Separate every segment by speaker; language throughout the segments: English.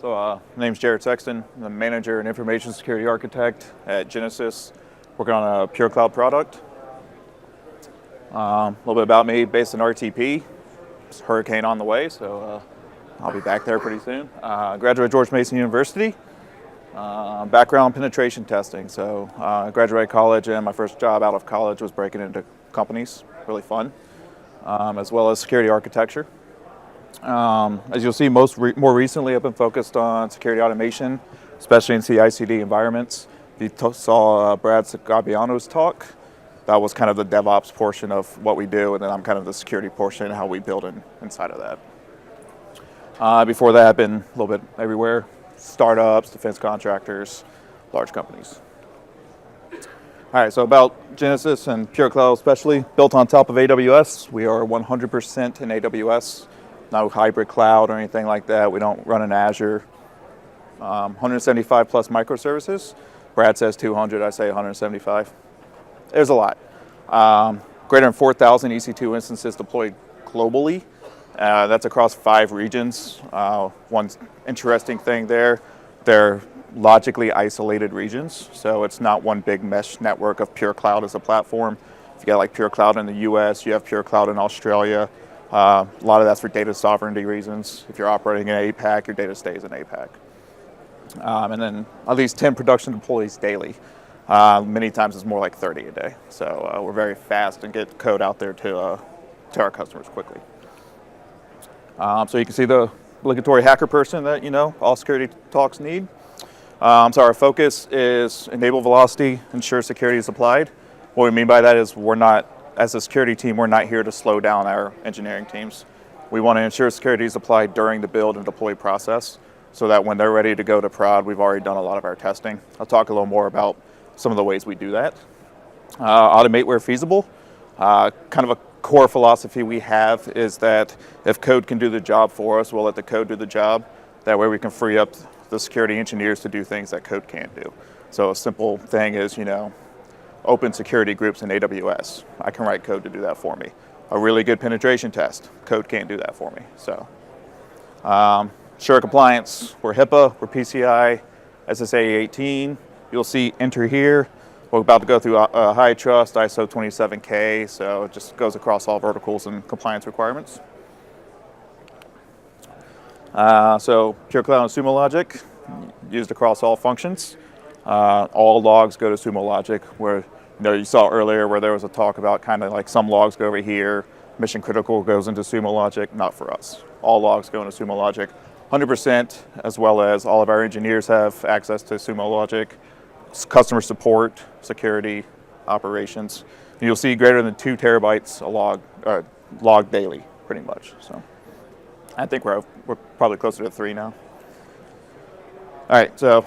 Speaker 1: My name's Jared Sexton. I'm the manager and information security architect at Genesys, working on a PureCloud product. A little bit about me, based in RTP. It's hurricane on the way, so I'll be back there pretty soon. Graduated George Mason University. Background penetration testing. So I graduated college, and my first job out of college was breaking into companies. Really fun, as well as security architecture. As you'll see, more recently, I've been focused on security automation, especially in CI/CD environments. If you saw Brad Gabiano's talk, that was kind of the DevOps portion of what we do, and then I'm kind of the security portion and how we build inside of that. Before that, I've been a little bit everywhere: startups, defense contractors, large companies. All right, so about Genesys and PureCloud especially, built on top of AWS. We are 100% in AWS. No hybrid cloud or anything like that. We don't run in Azure. 175 plus microservices. Brad says 200, I say 175. There's a lot. Greater than 4,000 EC2 instances deployed globally. That's across 5 regions. One interesting thing there, they're logically isolated regions. So it's not one big mesh network of PureCloud as a platform. If you got like PureCloud in the US, you have PureCloud in Australia. A lot of that's for data sovereignty reasons. If you're operating in APAC, your data stays in APAC. And then at least 10 production deploys daily. Many times it's more like 30 a day. So we're very fast and get code out there to our customers quickly. So you can see the obligatory hacker person that all security talks need. So our focus is enable velocity, ensure security is applied. What we mean by that is as a security team, we're not here to slow down our engineering teams. We want to ensure security is applied during the build and deploy process so that when they're ready to go to prod, we've already done a lot of our testing. I'll talk a little more about some of the ways we do that. Automate where feasible. Kind of a core philosophy we have is that if code can do the job for us, we'll let the code do the job. That way we can free up the security engineers to do things that code can't do. So a simple thing is, open security groups in AWS. I can write code to do that for me. A really good penetration test. Code can't do that for me. So, sure compliance. We're HIPAA, we're PCI, SSA 18. You'll see enter here. We're about to go through a high trust, ISO 27K. So it just goes across all verticals and compliance requirements. So PureCloud and Sumo logic used across all functions. All logs go to Sumo logic, where you saw earlier where there was a talk about kind of like some logs go over here, mission critical goes into Sumo logic. Not for us. All logs go into Sumo logic, 100%, as well as all of our engineers have access to Sumo logic, customer support, security, operations. And you'll see greater than 2 terabytes a log daily, pretty much. So I think we're probably closer to 3 now. All right, so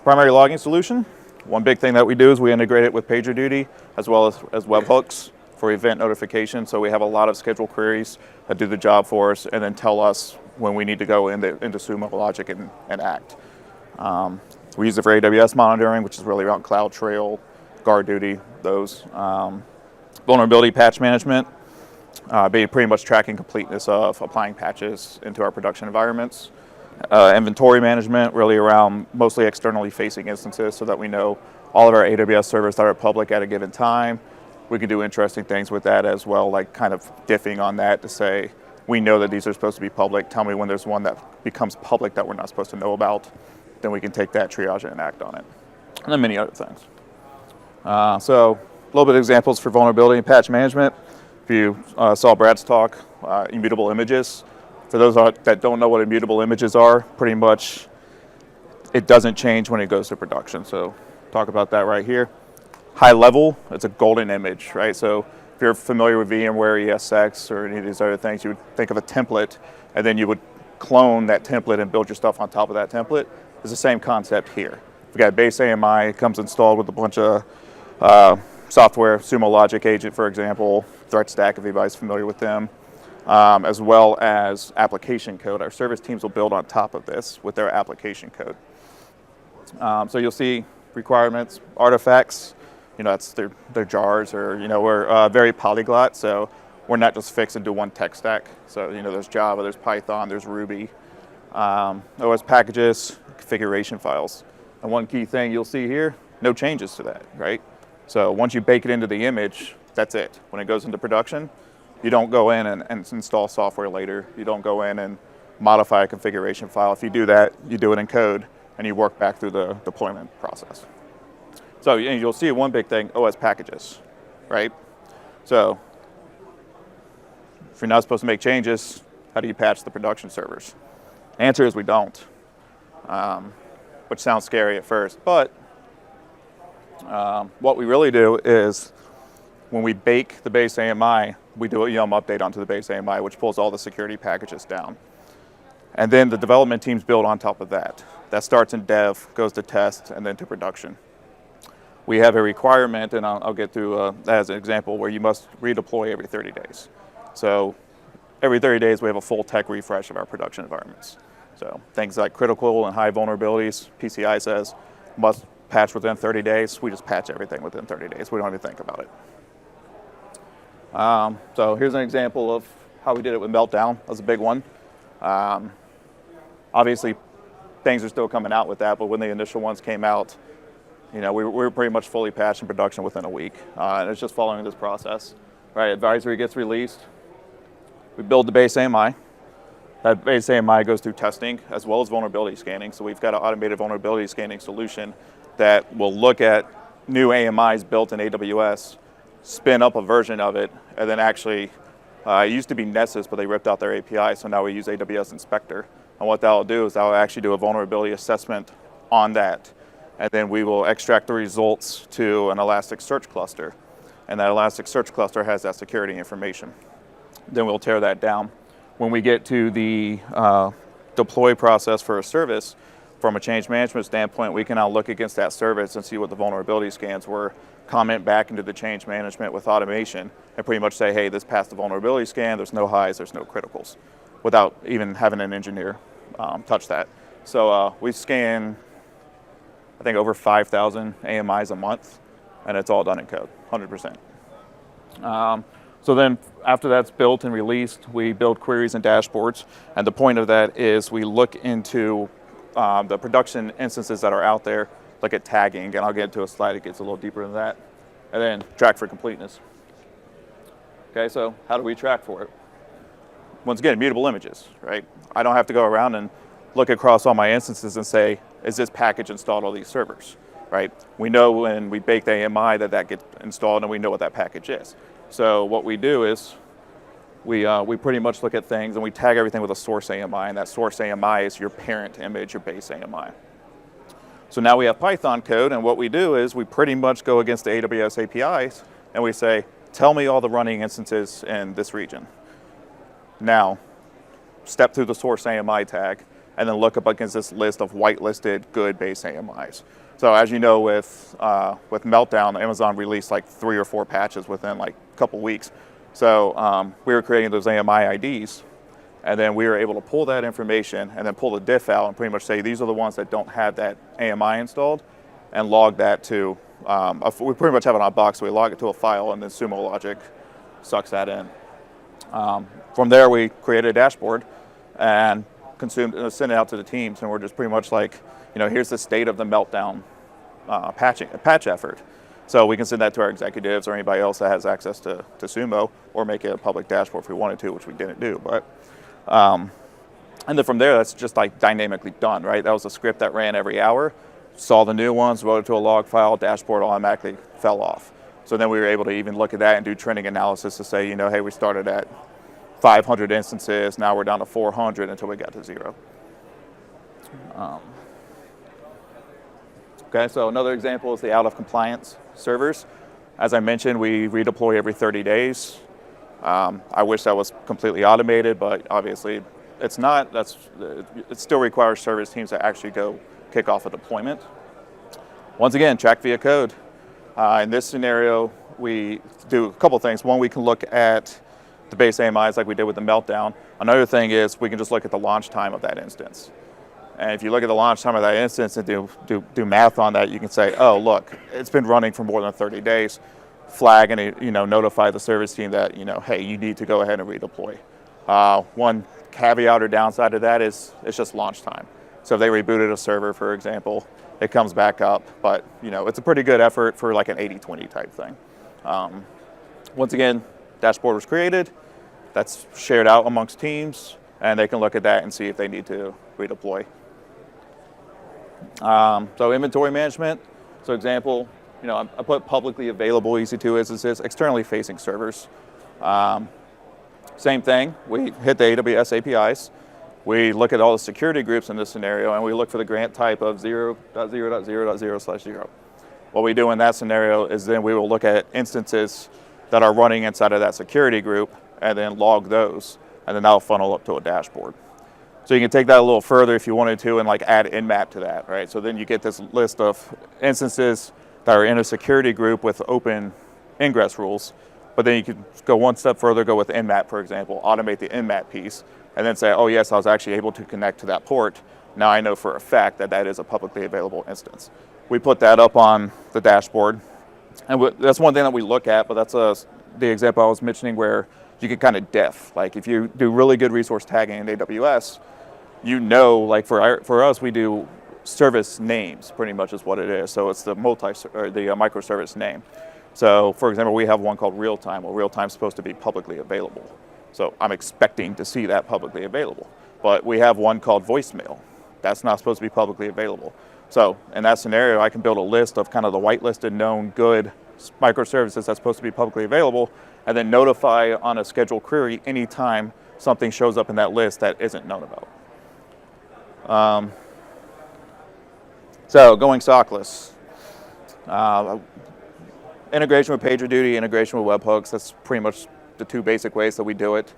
Speaker 1: primary logging solution. One big thing that we do is we integrate it with PagerDuty as well as Webhooks for event notification. So we have a lot of scheduled queries that do the job for us and then tell us when we need to go into Sumo logic and act. We use it for AWS monitoring, which is really around CloudTrail, GuardDuty, those. Vulnerability patch management, pretty much tracking completeness of applying patches into our production environments. Inventory management, really around mostly externally facing instances so that we know all of our AWS servers that are public at a given time. We can do interesting things with that as well, like kind of diffing on that to say, we know that these are supposed to be public. Tell me when there's one that becomes public that we're not supposed to know about. Then we can take that, triage it, and act on it. And then many other things. So a little bit of examples for vulnerability and patch management. If you saw Brad's talk, Immutable Images. For those that don't know what immutable images are, pretty much it doesn't change when it goes to production. So talk about that right here. High level, it's a golden image, right? So if you're familiar with VMware, ESX, or any of these other things, you would think of a template, and then you would clone that template and build your stuff on top of that template. It's the same concept here. We've got base AMI, it comes installed with a bunch of software, Sumo Logic Agent, for example, Threat Stack, if anybody's familiar with them. As well as application code. Our service teams will build on top of this with their application code. So you'll see requirements, artifacts, that's their jars, or, we're very polyglot, so we're not just fixed into one tech stack. So, there's Java, there's Python, there's Ruby. OS packages, configuration files. And one key thing you'll see here, no changes to that, right? So once you bake it into the image, that's it. When it goes into production, you don't go in and install software later. You don't go in and modify a configuration file. If you do that, you do it in code, and you work back through the deployment process. So you'll see one big thing, OS packages, right? So if you're not supposed to make changes, how do you patch the production servers? The answer is we don't, which sounds scary at first, but what we really do is when we bake the base AMI, we do a yum update onto the base AMI, which pulls all the security packages down. And then the development teams build on top of that. That starts in dev, goes to test, and then to production. We have a requirement, and I'll get to as an example, where you must redeploy every 30 days. So every 30 days, we have a full tech refresh of our production environments. So things like critical and high vulnerabilities, PCI says, must patch within 30 days. We just patch everything within 30 days. We don't even think about it. So here's an example of how we did it with Meltdown. That was a big one. Obviously, things are still coming out with that, but when the initial ones came out, we were pretty much fully patched in production within a week. And it's just following this process. Right, advisory gets released. We build the base AMI. That base AMI goes through testing as well as vulnerability scanning. So we've got an automated vulnerability scanning solution that will look at new AMIs built in AWS, spin up a version of it, and then actually, it used to be Genesys, but they ripped out their API, so now we use AWS Inspector. And what that'll do is that'll actually do a vulnerability assessment on that, and then we will extract the results to an Elasticsearch cluster. And that Elasticsearch cluster has that security information. Then we'll tear that down. When we get to the deploy process for a service, from a change management standpoint, we can now look against that service and see what the vulnerability scans were, comment back into the change management with automation, and pretty much say, hey, this passed the vulnerability scan, there's no highs, there's no criticals, without even having an engineer touch that. So we scan, I think, over 5,000 AMIs a month, and it's all done in code, 100%. So then after that's built and released, we build queries and dashboards. And the point of that is we look into the production instances that are out there, look at tagging, and I'll get into a slide that gets a little deeper than that, and then track for completeness. Okay, so how do we track for it? Once again, immutable images, right? I don't have to go around and look across all my instances and say, is this package installed on these servers, right? We know when we bake the AMI that gets installed, and we know what that package is. So what we do is we pretty much look at things and we tag everything with a source AMI, and that source AMI is your parent image, your base AMI. So now we have Python code, and what we do is we pretty much go against the AWS APIs and we say, tell me all the running instances in this region. Now, step through the source AMI tag and then look up against this list of whitelisted good base AMIs. So as you know, with Meltdown, Amazon released like 3 or 4 patches within like a couple weeks. So we were creating those AMI IDs, and then we were able to pull that information and then pull the diff out and pretty much say these are the ones that don't have that AMI installed, and log that to, we pretty much have it on a box, so we log it to a file, and then Sumo logic sucks that in. From there, we created a dashboard and sent it out to the teams, and we're just pretty much like, here's the state of the Meltdown patch effort. So we can send that to our executives or anybody else that has access to Sumo, or make it a public dashboard if we wanted to, which we didn't do. But and then from there, that's just like dynamically done, right? That was a script that ran every hour, saw the new ones, wrote it to a log file, dashboard automatically fell off. So then we were able to even look at that and do trending analysis to say, hey, we started at 500 instances, now we're down to 400 until we got to 0. Okay, so another example is the out of compliance servers. As I mentioned, we redeploy every 30 days. I wish that was completely automated, but obviously it's not. It still requires service teams to actually go kick off a deployment. Once again, track via code. In this scenario, we do a couple things. One, we can look at the base AMIs like we did with the Meltdown. Another thing is we can just look at the launch time of that instance. And if you look at the launch time of that instance and do math on that, you can say, oh, look, it's been running for more than 30 days. Flag and notify the service team that, hey, you need to go ahead and redeploy. One caveat or downside to that is it's just launch time. So if they rebooted a server, for example, it comes back up. But it's a pretty good effort for like an 80-20 type thing. Once again, dashboard was created. That's shared out amongst teams, and they can look at that and see if they need to redeploy. So inventory management. So example, I put publicly available EC2 instances, externally facing servers. Same thing, we hit the AWS APIs. We look at all the security groups in this scenario, and we look for the grant type of 0.0.0.0/0. What we do in that scenario is then we will look at instances that are running inside of that security group and then log those, and then that'll funnel up to a dashboard. So you can take that a little further if you wanted to and like add nmap to that, right? So then you get this list of instances that are in a security group with open ingress rules, but then you could go one step further, go with nmap, for example, automate the nmap piece, and then say, oh yes, I was actually able to connect to that port. Now I know for a fact that that is a publicly available instance. We put that up on the dashboard, and that's one thing that we look at, but that's the example I was mentioning where you can kind of def. Like if you do really good resource tagging in AWS, like for us, we do service names pretty much is what it is. So it's the microservice name. So for example, we have one called real time. Well, real time is supposed to be publicly available. So I'm expecting to see that publicly available. But we have one called voicemail. That's not supposed to be publicly available. So in that scenario, I can build a list of kind of the whitelisted known good microservices that's supposed to be publicly available, and then notify on a scheduled query anytime something shows up in that list that isn't known about. So going sockless. Integration with PagerDuty, integration with Webhooks, that's pretty much the two basic ways that we do it.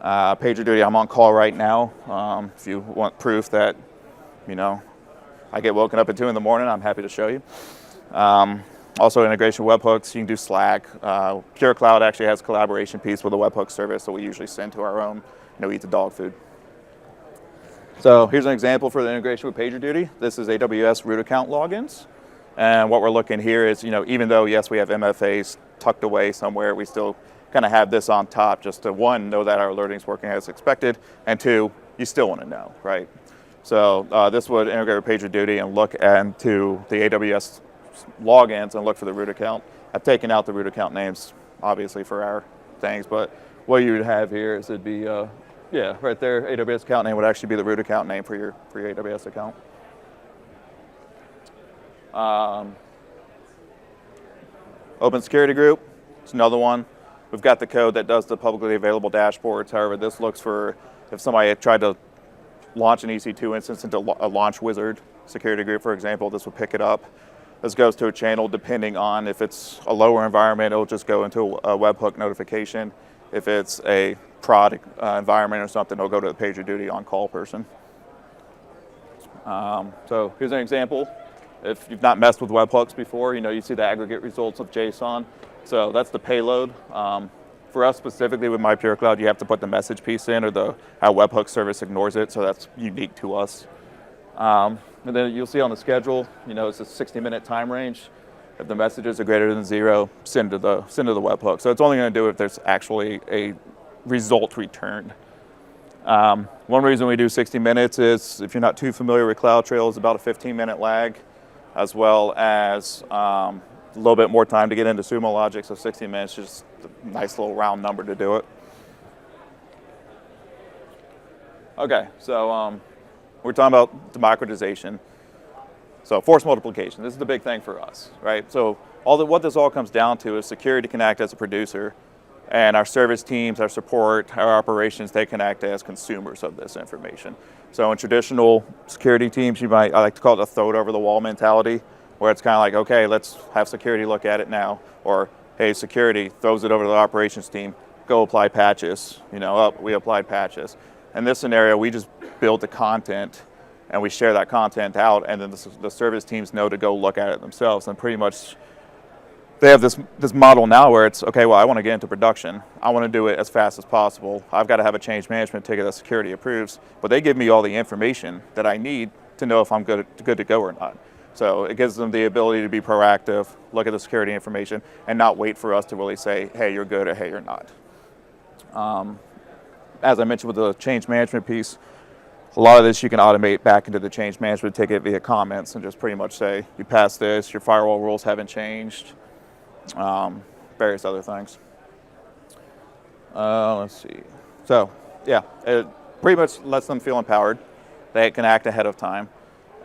Speaker 1: PagerDuty, I'm on call right now. If you want proof that, I get woken up at 2 in the morning, I'm happy to show you. Also integration with Webhooks, you can do Slack. PureCloud actually has a collaboration piece with a Webhook service that we usually send to our own, eat the dog food. So here's an example for the integration with PagerDuty. This is AWS root account logins. And what we're looking here is, even though, yes, we have MFAs tucked away somewhere, we still kind of have this on top just to, one, know that our alerting is working as expected, and two, you still want to know, right? So this would integrate with PagerDuty and look into the AWS logins and look for the root account. I've taken out the root account names, obviously, for our things, but what you would have here is it'd be, right there, AWS account name would actually be the root account name for your AWS account. Open security group, it's another one. We've got the code that does the publicly available dashboards. However, this looks for if somebody had tried to launch an EC2 instance into a launch wizard security group, for example, this will pick it up. This goes to a channel depending on if it's a lower environment, it'll just go into a webhook notification. If it's a prod environment or something, it'll go to the PagerDuty on-call person. So here's an example. If you've not messed with webhooks before, you see the aggregate results of JSON. So that's the payload. For us specifically with my PureCloud, you have to put the message piece in, or our webhook service ignores it, so that's unique to us. And then you'll see on the schedule, it's a 60-minute time range. If the messages are greater than 0, send to the webhook. So it's only going to do if there's actually a result returned. One reason we do 60 minutes is if you're not too familiar with CloudTrail, it's about a 15-minute lag, as well as a little bit more time to get into Sumo logic. So 60 minutes is just a nice little round number to do it. Okay, so we're talking about democratization. So force multiplication, this is the big thing for us, right? So what this all comes down to is security can act as a producer, and our service teams, our support, our operations, they can act as consumers of this information. So in traditional security teams, I like to call it a throw it over the wall mentality, where it's kind of like, okay, let's have security look at it now, or hey, security throws it over to the operations team, go apply patches, we applied patches. In this scenario, we just build the content and we share that content out, and then the service teams know to go look at it themselves. And pretty much they have this model now where it's, okay, well, I want to get into production. I want to do it as fast as possible. I've got to have a change management ticket that security approves, but they give me all the information that I need to know if I'm good to go or not. So it gives them the ability to be proactive, look at the security information, and not wait for us to really say, hey, you're good, or hey, you're not. as I mentioned with the change management piece, a lot of this you can automate back into the change management ticket via comments and just pretty much say, you passed this, your firewall rules haven't changed, various other things. Let's see. So, yeah, it pretty much lets them feel empowered. They can act ahead of time.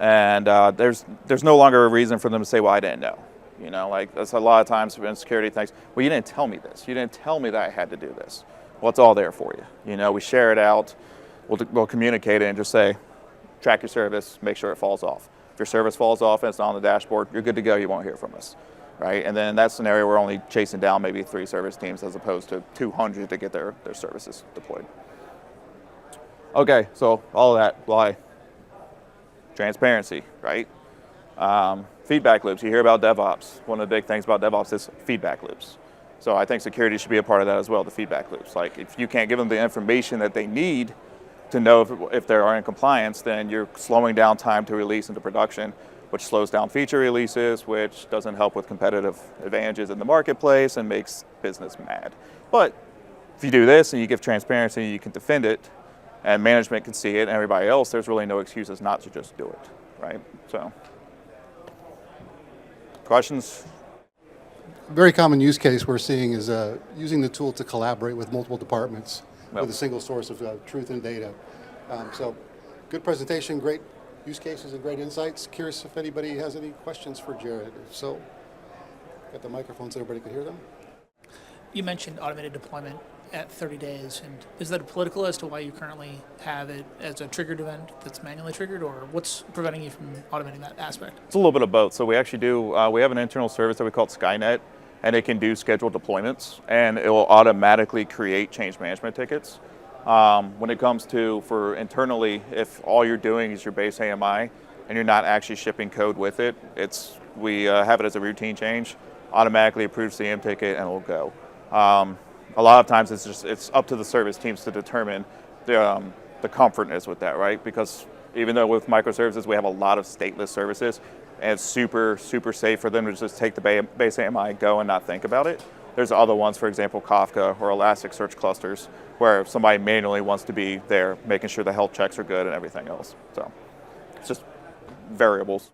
Speaker 1: And there's no longer a reason for them to say, well, I didn't know. You know, like that's a lot of times in security things, well, you didn't tell me this. You didn't tell me that I had to do this. Well, it's all there for you. You know, we share it out. We'll communicate it and just say, track your service, make sure it falls off. If your service falls off and it's not on the dashboard, you're good to go. You won't hear from us, right? And then in that scenario, we're only chasing down maybe 3 service teams as opposed to 200 to get their services deployed. Okay, so all of that, why? Transparency, right? Feedback loops. You hear about DevOps. One of the big things about DevOps is feedback loops. So I think security should be a part of that as well, the feedback loops. Like if you can't give them the information that they need to know if they are in compliance, then you're slowing down time to release into production, which slows down feature releases, which doesn't help with competitive advantages in the marketplace and makes business mad. But if you do this and you give transparency, you can defend it, and management can see it, and everybody else, there's really no excuses not to just do it, right? So, questions?
Speaker 2: Very common use case we're seeing is using the tool to collaborate with multiple departments with a single source of truth and data. So, good presentation, great use cases and great insights. Curious if anybody has any questions for Jared. If so, got the microphone so everybody can hear them.
Speaker 3: You mentioned automated deployment at 30 days, and is that political as to why you currently have it as a triggered event that's manually triggered, or what's preventing you from automating that aspect?
Speaker 1: It's a little bit of both. So we actually do, we have an internal service that we call Skynet, and it can do scheduled deployments, and it will automatically create change management tickets. When it comes to, for internally, if all you're doing is your base AMI, and you're not actually shipping code with it, we have it as a routine change, automatically approves the CM ticket, and it will go. A lot of times it's up to the service teams to determine the comfortness with that, right? Because even though with microservices we have a lot of stateless services, and it's super, super safe for them to just take the base AMI, go and not think about it. There's other ones, for example, Kafka or Elasticsearch clusters, where somebody manually wants to be there, making sure the health checks are good and everything else. So it's just variables.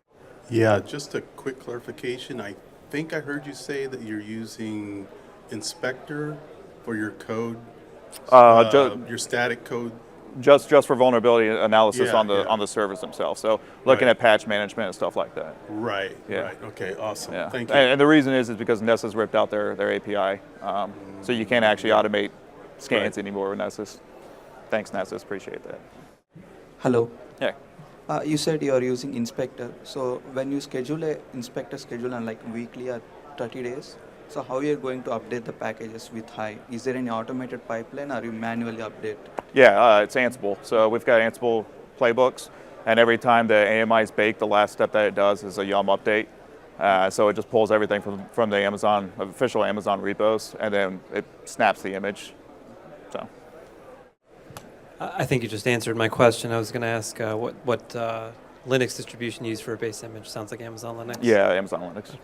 Speaker 4: Yeah, just a quick clarification. I think I heard you say that you're using Inspector for your code, your static code.
Speaker 1: Just for vulnerability analysis on the
Speaker 4: yeah.
Speaker 1: on the servers themselves. So looking
Speaker 4: Right.
Speaker 1: at patch management and stuff like that.
Speaker 4: Right,
Speaker 1: Yeah.
Speaker 4: right. Okay, awesome.
Speaker 1: Yeah.
Speaker 4: Thank you.
Speaker 1: And the reason is because Nessus ripped out their API, so you can't actually automate scans
Speaker 4: Right.
Speaker 1: anymore with Nessus. Thanks, Nessus. Appreciate that.
Speaker 5: Hello.
Speaker 1: Yeah.
Speaker 5: You said you are using Inspector. So when you schedule a Inspector schedule on like weekly or 30 days, so how you are going to update the packages with high? Is there any automated pipeline or you manually update?
Speaker 1: Yeah, it's Ansible. So we've got Ansible playbooks, and every time the AMI is baked, the last step that it does is a yum update. So it just pulls everything from the official Amazon repos, and then it snaps the image. So.
Speaker 6: I think you just answered my question. I was going to ask what Linux distribution you use for a base image. Sounds like Amazon Linux.
Speaker 1: Yeah, Amazon Linux.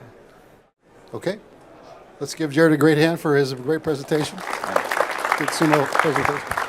Speaker 2: Okay. Let's give Jared a great hand for his great presentation. Good Sumo presentation.